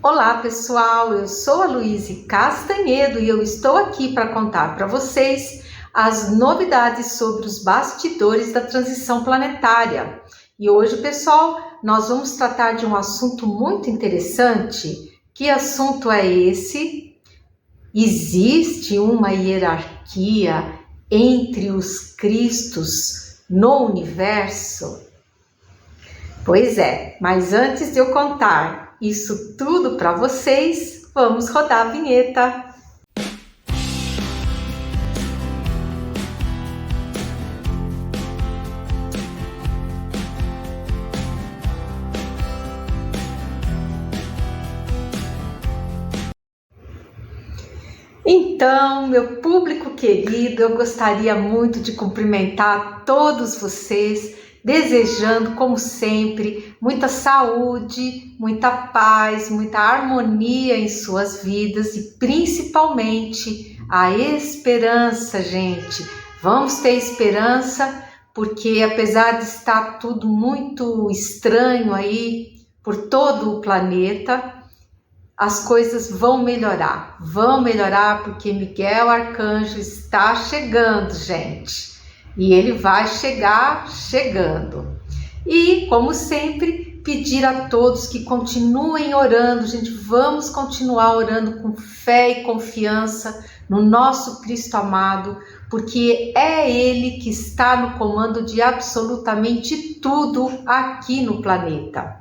Olá pessoal, eu sou a Luíse Castanhedo e eu estou aqui para contar para vocês as novidades sobre os bastidores da transição planetária. E hoje, pessoal, nós vamos tratar de um assunto muito interessante. Que assunto é esse? Existe uma hierarquia entre os Cristos no universo? Pois é, mas antes de eu contar isso tudo para vocês, vamos rodar a vinheta. Então, meu público querido, eu gostaria muito de cumprimentar todos vocês, desejando, como sempre, muita saúde, muita paz, muita harmonia em suas vidas e principalmente a esperança, gente. Vamos ter esperança, porque apesar de estar tudo muito estranho aí por todo o planeta, as coisas vão melhorar porque Miguel Arcanjo está chegando, gente. E ele vai chegar chegando. E, como sempre, pedir a todos que continuem orando, gente. Vamos continuar orando com fé e confiança no nosso Cristo amado, porque é Ele que está no comando de absolutamente tudo aqui no planeta.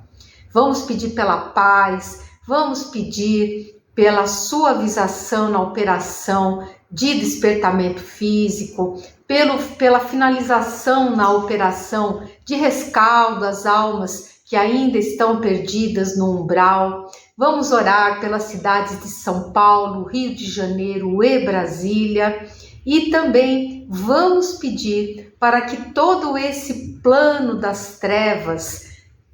Vamos pedir pela paz, vamos pedir pela suavização na operação de despertamento físico, pela finalização na operação de rescaldo às almas que ainda estão perdidas no umbral. Vamos orar pelas cidades de São Paulo, Rio de Janeiro e Brasília. E também vamos pedir para que todo esse plano das trevas,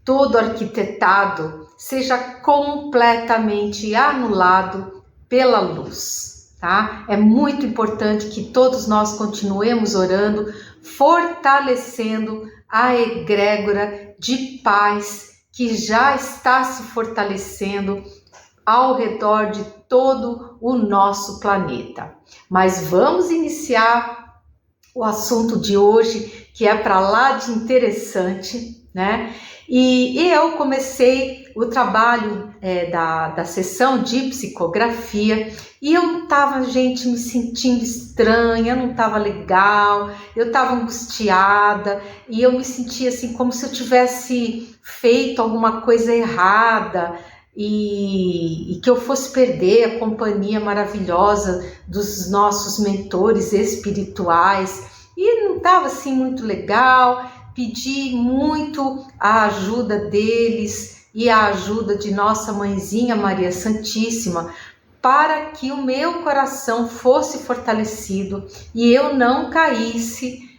todo arquitetado, seja completamente anulado pela luz, tá? É muito importante que todos nós continuemos orando, fortalecendo a egrégora de paz que já está se fortalecendo ao redor de todo o nosso planeta. Mas vamos iniciar o assunto de hoje, que é para lá de interessante, né? E eu comecei o trabalho da sessão de psicografia e eu estava, gente, me sentindo estranha, não estava legal, eu estava angustiada e eu me sentia assim como se eu tivesse feito alguma coisa errada e que eu fosse perder a companhia maravilhosa dos nossos mentores espirituais e não estava assim muito legal. Pedi muito a ajuda deles e a ajuda de nossa mãezinha Maria Santíssima para que o meu coração fosse fortalecido e eu não caísse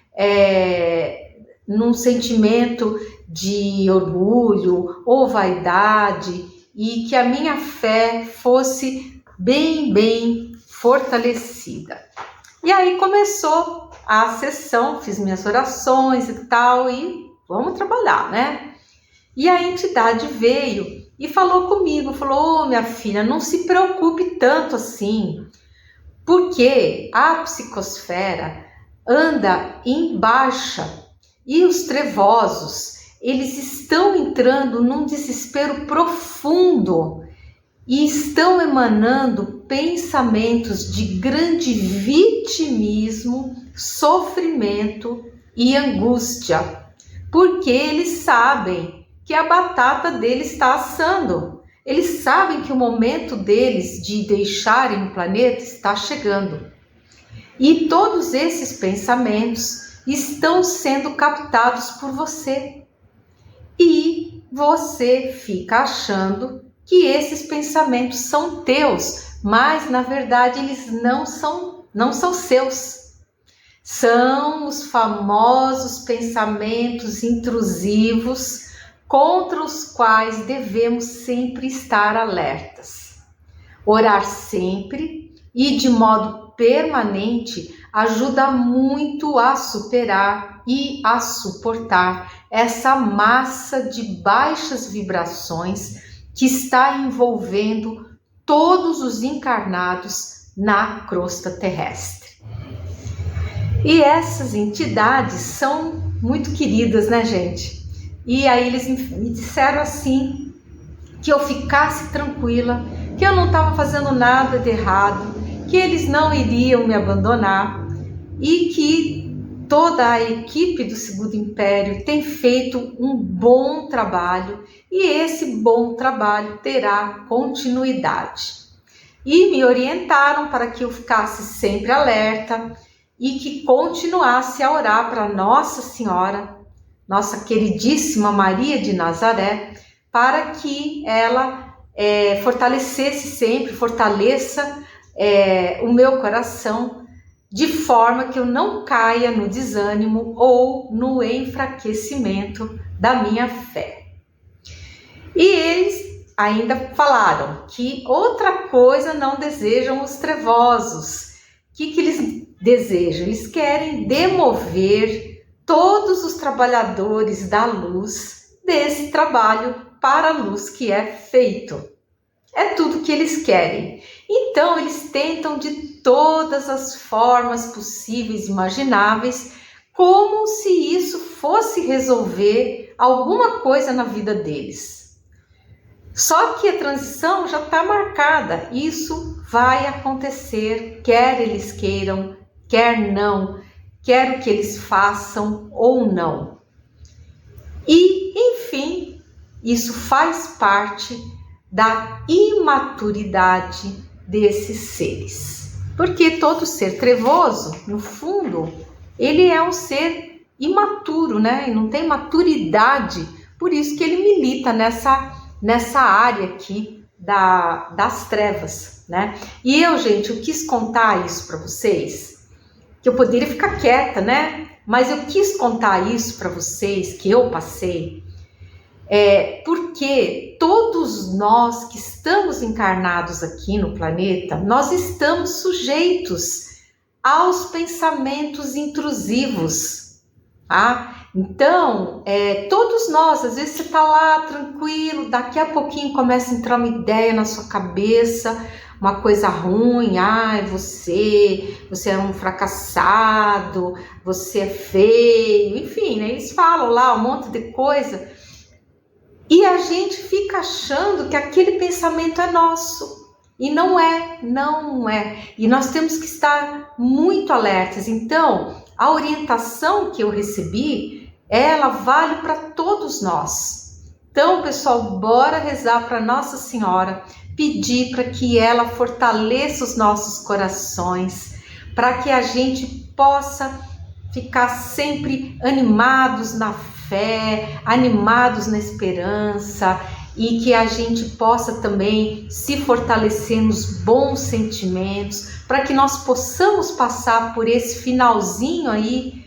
num sentimento de orgulho ou vaidade e que a minha fé fosse bem fortalecida. E aí começou a sessão, fiz minhas orações e tal, e vamos trabalhar, né? E a entidade veio e falou comigo, falou: minha filha, não se preocupe tanto assim, porque a psicosfera anda em baixa e os trevosos, eles estão entrando num desespero profundo e estão emanando pensamentos de grande vitimismo, sofrimento e angústia, porque eles sabem que a batata deles está assando. Eles sabem que o momento deles de deixarem o planeta está chegando. E todos esses pensamentos estão sendo captados por você. E você fica achando que esses pensamentos são teus, mas na verdade eles não são seus. São os famosos pensamentos intrusivos contra os quais devemos sempre estar alertas. Orar sempre e de modo permanente ajuda muito a superar e a suportar essa massa de baixas vibrações que está envolvendo todos os encarnados na crosta terrestre. E essas entidades são muito queridas, né, gente? E aí eles me disseram assim, que eu ficasse tranquila, que eu não estava fazendo nada de errado, que eles não iriam me abandonar e que toda a equipe do Segundo Império tem feito um bom trabalho e esse bom trabalho terá continuidade. E me orientaram para que eu ficasse sempre alerta e que continuasse a orar para Nossa Senhora, nossa queridíssima Maria de Nazaré, para que ela fortaleça o meu coração, de forma que eu não caia no desânimo ou no enfraquecimento da minha fé. E eles ainda falaram que outra coisa não desejam os trevosos. O que eles desejam? Eles querem demover todos os trabalhadores da luz desse trabalho para a luz que é feito. É tudo que eles querem. Então, eles tentam de todas as formas possíveis e imagináveis, como se isso fosse resolver alguma coisa na vida deles. Só que a transição já está marcada. Isso vai acontecer, quer eles queiram, quer não, quer o que eles façam ou não. E, enfim, isso faz parte da imaturidade desses seres. Porque todo ser trevoso, no fundo, ele é um ser imaturo, né? E não tem maturidade, por isso que ele milita nessa área aqui das trevas, né? E eu, gente, eu quis contar isso para vocês, que eu poderia ficar quieta, né? Mas eu quis contar isso para vocês, que eu passei, porque todos nós que estamos encarnados aqui no planeta, nós estamos sujeitos aos pensamentos intrusivos, tá? Então, todos nós, às vezes você tá lá tranquilo, daqui a pouquinho começa a entrar uma ideia na sua cabeça, uma coisa ruim, você é um fracassado, você é feio, enfim, né? Eles falam lá um monte de coisa e a gente fica achando que aquele pensamento é nosso. E não é. E nós temos que estar muito alertas. Então, a orientação que eu recebi, ela vale para todos nós. Então, pessoal, bora rezar para Nossa Senhora, pedir para que ela fortaleça os nossos corações, para que a gente possa ficar sempre animados na fé, animados na esperança, e que a gente possa também se fortalecer nos bons sentimentos, para que nós possamos passar por esse finalzinho aí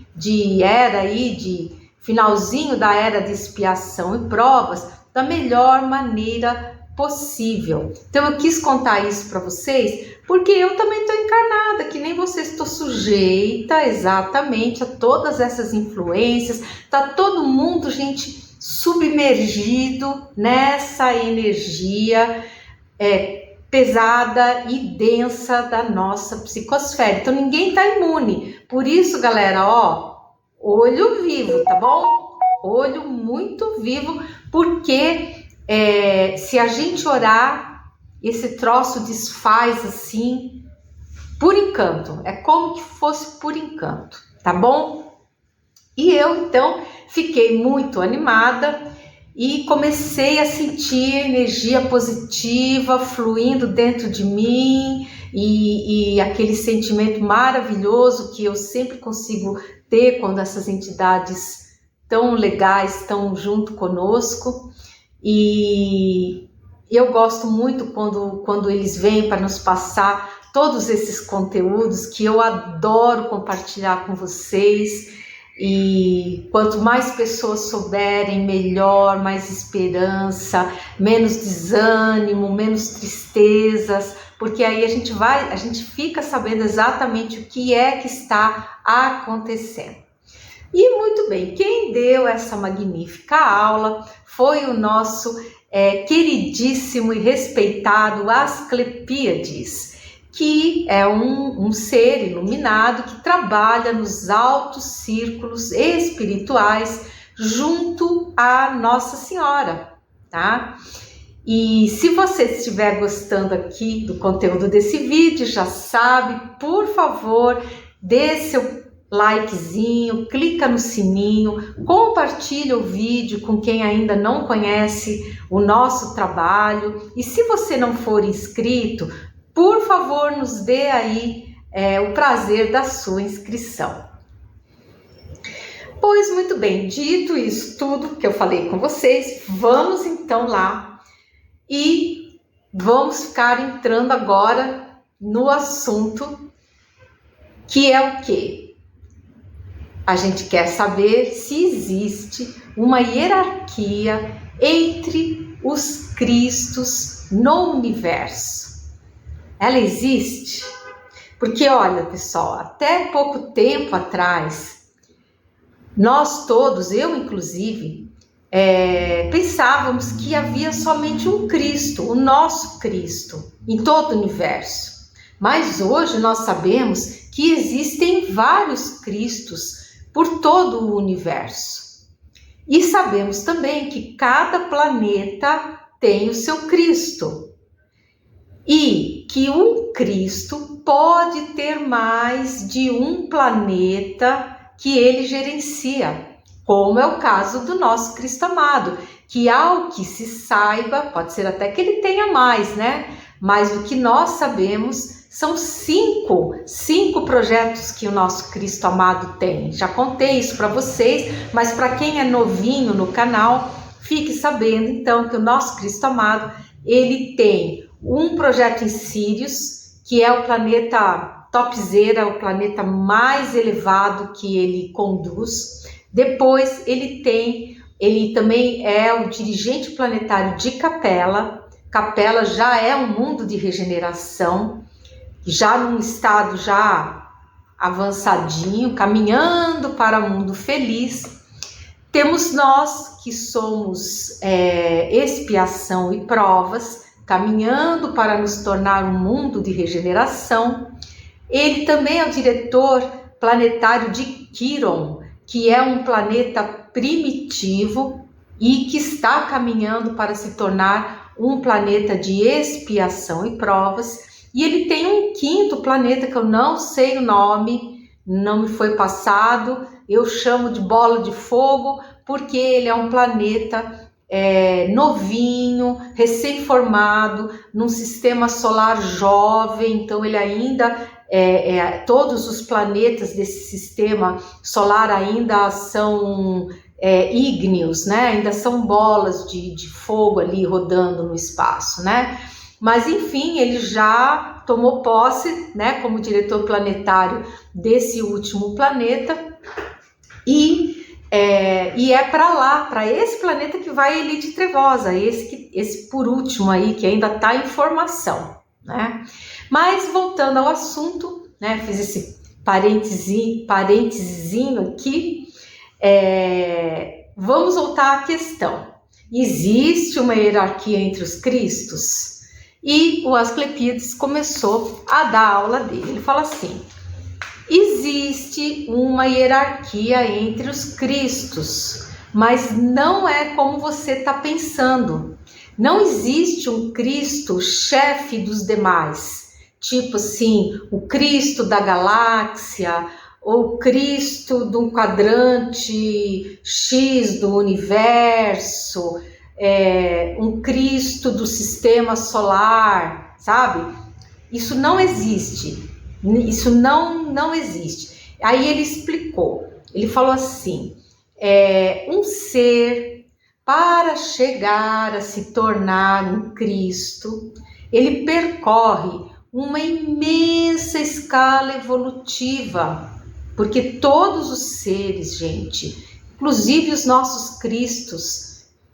finalzinho da era de expiação e provas da melhor maneira possível. Então eu quis contar isso para vocês, porque eu também estou encarnada, que nem vocês, estou sujeita exatamente a todas essas influências, tá todo mundo, gente, submergido nessa energia pesada e densa da nossa psicosfera. Então ninguém tá imune. Por isso, galera, olho vivo, tá bom? Olho muito vivo, porque se a gente orar, esse troço desfaz assim, por encanto. É como que fosse por encanto, tá bom? E eu, então, fiquei muito animada e comecei a sentir energia positiva fluindo dentro de mim e aquele sentimento maravilhoso que eu sempre consigo ter quando essas entidades tão legais estão junto conosco. E eu gosto muito quando eles vêm para nos passar todos esses conteúdos que eu adoro compartilhar com vocês. E quanto mais pessoas souberem, melhor, mais esperança, menos desânimo, menos tristezas, porque aí a gente fica sabendo exatamente o que é que está acontecendo. E muito bem, quem deu essa magnífica aula foi o nosso queridíssimo e respeitado Asclepíades, que é um ser iluminado que trabalha nos altos círculos espirituais junto à Nossa Senhora, tá? E se você estiver gostando aqui do conteúdo desse vídeo, já sabe, por favor, dê seu likezinho, clica no sininho, compartilha o vídeo com quem ainda não conhece o nosso trabalho. E se você não for inscrito, por favor, nos dê aí o prazer da sua inscrição. Pois muito bem, dito isso tudo que eu falei com vocês, vamos então lá e vamos ficar entrando agora no assunto, que é o quê? A gente quer saber se existe uma hierarquia entre os Cristos no universo. Ela existe? Porque, olha, pessoal, até pouco tempo atrás, nós todos, eu inclusive, pensávamos que havia somente um Cristo, o nosso Cristo, em todo o universo. Mas hoje nós sabemos que existem vários Cristos por todo o universo. E sabemos também que cada planeta tem o seu Cristo. E que um Cristo pode ter mais de um planeta que ele gerencia, como é o caso do nosso Cristo amado, que ao que se saiba, pode ser até que ele tenha mais, né? Mas o que nós sabemos são cinco projetos que o nosso Cristo amado tem. Já contei isso para vocês, mas para quem é novinho no canal, fique sabendo então que o nosso Cristo amado, ele tem um projeto em Sírius, que é o planeta topzera, o planeta mais elevado que ele conduz. Depois ele também é o dirigente planetário de Capela. Capela já é um mundo de regeneração, já num estado já avançadinho, caminhando para o mundo feliz. Temos nós que somos expiação e provas, caminhando para nos tornar um mundo de regeneração. Ele também é o diretor planetário de Quiron, que é um planeta primitivo e que está caminhando para se tornar um planeta de expiação e provas. E ele tem um quinto planeta que eu não sei o nome, não me foi passado, eu chamo de bola de fogo, porque ele é um planeta novinho, recém-formado, num sistema solar jovem, então ele ainda, todos os planetas desse sistema solar ainda são ígneos, né? Ainda são bolas de fogo ali rodando no espaço, né? Mas enfim, ele já tomou posse, né, como diretor planetário desse último planeta, e é para lá, para esse planeta que vai a Elite Trevosa, esse por último aí, que ainda está em formação, né? Mas voltando ao assunto, né, fiz esse parentezinho aqui, vamos voltar à questão. Existe uma hierarquia entre os Cristos? E o Asclepíades começou a dar aula dele. Ele fala assim: existe uma hierarquia entre os Cristos, mas não é como você está pensando. Não existe um Cristo chefe dos demais, tipo assim, o Cristo da galáxia, ou Cristo de um quadrante X do universo, um Cristo do sistema solar, sabe? Isso não existe. Isso não existe. Aí ele explicou, ele falou assim, um ser, para chegar a se tornar um Cristo, ele percorre uma imensa escala evolutiva, porque todos os seres, gente, inclusive os nossos Cristos,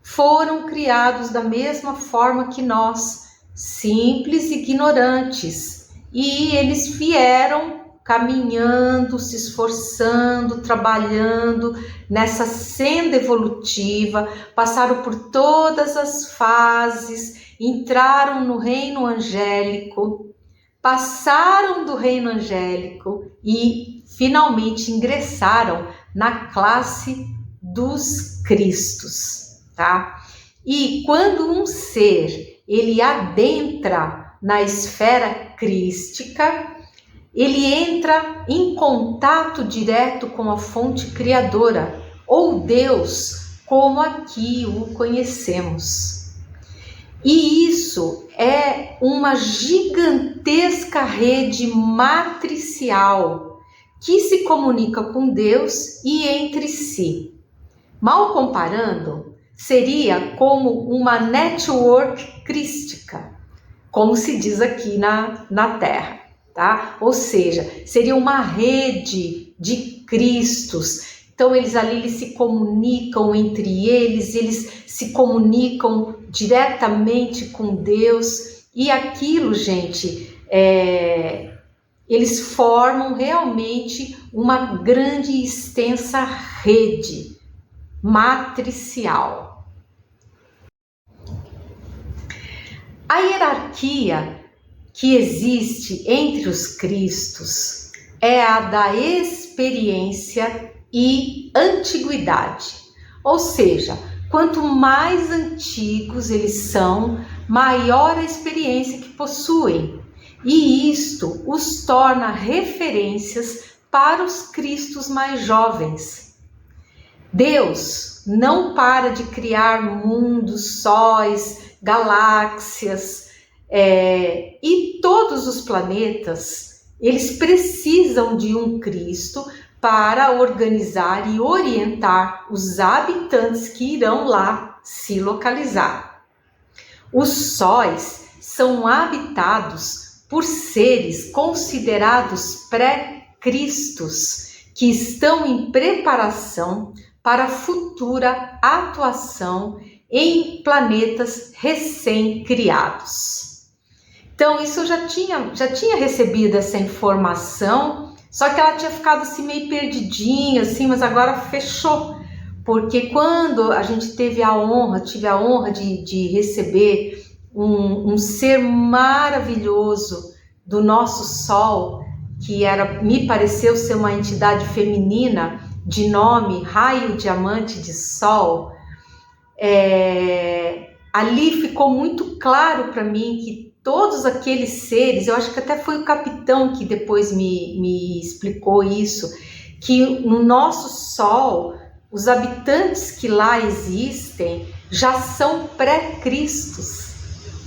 foram criados da mesma forma que nós, simples e ignorantes. E eles vieram caminhando, se esforçando, trabalhando nessa senda evolutiva, passaram por todas as fases, entraram no reino angélico, passaram do reino angélico e finalmente ingressaram na classe dos Cristos, tá? E quando um ser ele adentra na esfera crística, ele entra em contato direto com a fonte criadora, ou Deus, como aqui o conhecemos. E isso é uma gigantesca rede matricial que se comunica com Deus e entre si. Mal comparando, seria como uma network crística, como se diz aqui na Terra. Tá? Ou seja, seria uma rede de Cristos. Então eles se comunicam entre eles se comunicam diretamente com Deus, e aquilo, gente, eles formam realmente uma grande e extensa rede matricial. A hierarquia que existe entre os Cristos é a da experiência e antiguidade. Ou seja, quanto mais antigos eles são, maior a experiência que possuem. E isto os torna referências para os Cristos mais jovens. Deus não para de criar mundos, sóis, galáxias, e todos os planetas, eles precisam de um Cristo para organizar e orientar os habitantes que irão lá se localizar. Os sóis são habitados por seres considerados pré-cristos, que estão em preparação para futura atuação em planetas recém-criados. Então, isso eu já tinha recebido essa informação, só que ela tinha ficado assim meio perdidinha, assim, mas agora fechou. Porque quando a gente tive a honra de receber um ser maravilhoso do nosso Sol, que me pareceu ser uma entidade feminina, de nome Raio Diamante de Sol, ali ficou muito claro para mim que todos aqueles seres, eu acho que até foi o capitão que depois me explicou isso, que no nosso Sol, os habitantes que lá existem já são pré-cristos.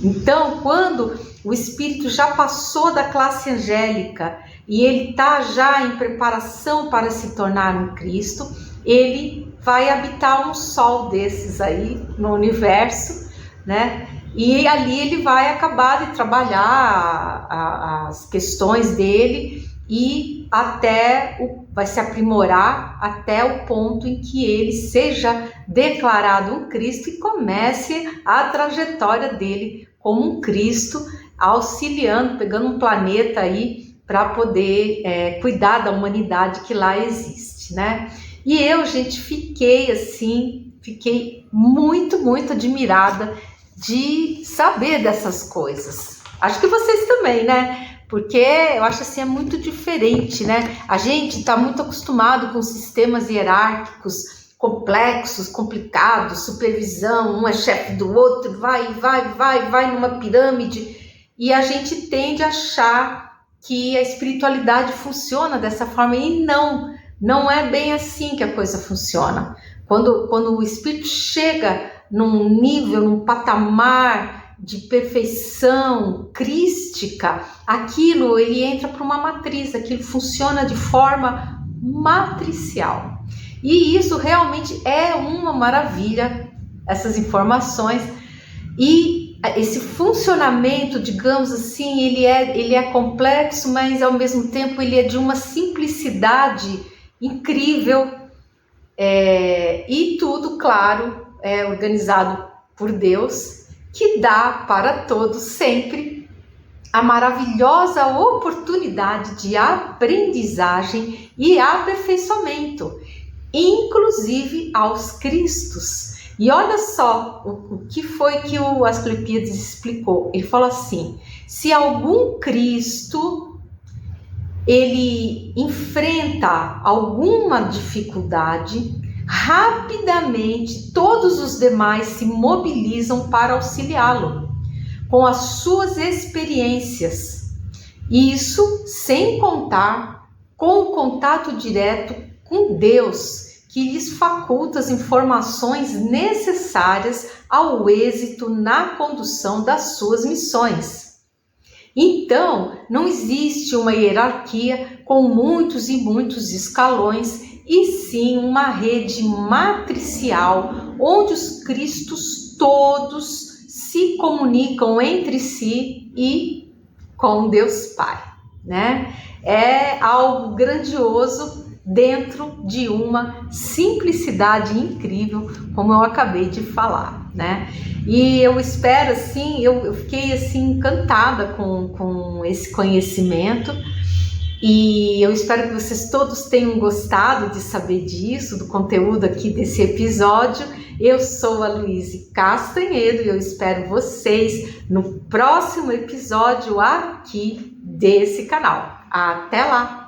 Então, quando o espírito já passou da classe angélica e ele está já em preparação para se tornar um Cristo, ele vai habitar um Sol desses aí no universo, né? E ali ele vai acabar de trabalhar as questões dele e vai se aprimorar até o ponto em que ele seja declarado um Cristo e comece a trajetória dele como um Cristo, auxiliando, pegando um planeta aí para poder cuidar da humanidade que lá existe, né? E eu, gente, fiquei muito, muito admirada de saber dessas coisas. Acho que vocês também, né? Porque eu acho assim, é muito diferente, né? A gente está muito acostumado com sistemas hierárquicos complexos, complicados, supervisão, um é chefe do outro, vai numa pirâmide, e a gente tende a achar que a espiritualidade funciona dessa forma, e não é bem assim que a coisa funciona. Quando o espírito chega num nível, num patamar de perfeição crística, aquilo ele entra para uma matriz, aquilo funciona de forma matricial. E isso realmente é uma maravilha, essas informações. E esse funcionamento, digamos assim, ele é complexo, mas ao mesmo tempo ele é de uma simplicidade incrível, e tudo, claro, é organizado por Deus, que dá para todos sempre a maravilhosa oportunidade de aprendizagem e aperfeiçoamento, inclusive aos Cristos. E olha só o que foi que o Asclepíades explicou. Ele falou assim: se algum Cristo ele enfrenta alguma dificuldade, rapidamente todos os demais se mobilizam para auxiliá-lo com as suas experiências. Isso sem contar com o contato direto com Deus, que lhes faculta as informações necessárias ao êxito na condução das suas missões. Então, não existe uma hierarquia com muitos e muitos escalões, e sim uma rede matricial, onde os Cristos todos se comunicam entre si e com Deus Pai, né? É algo grandioso dentro de uma simplicidade incrível, como eu acabei de falar, né? E eu espero, assim, eu fiquei assim encantada com esse conhecimento, e eu espero que vocês todos tenham gostado de saber disso, do conteúdo aqui desse episódio. Eu sou a Luíse Castanhedo e eu espero vocês no próximo episódio aqui desse canal. Até lá!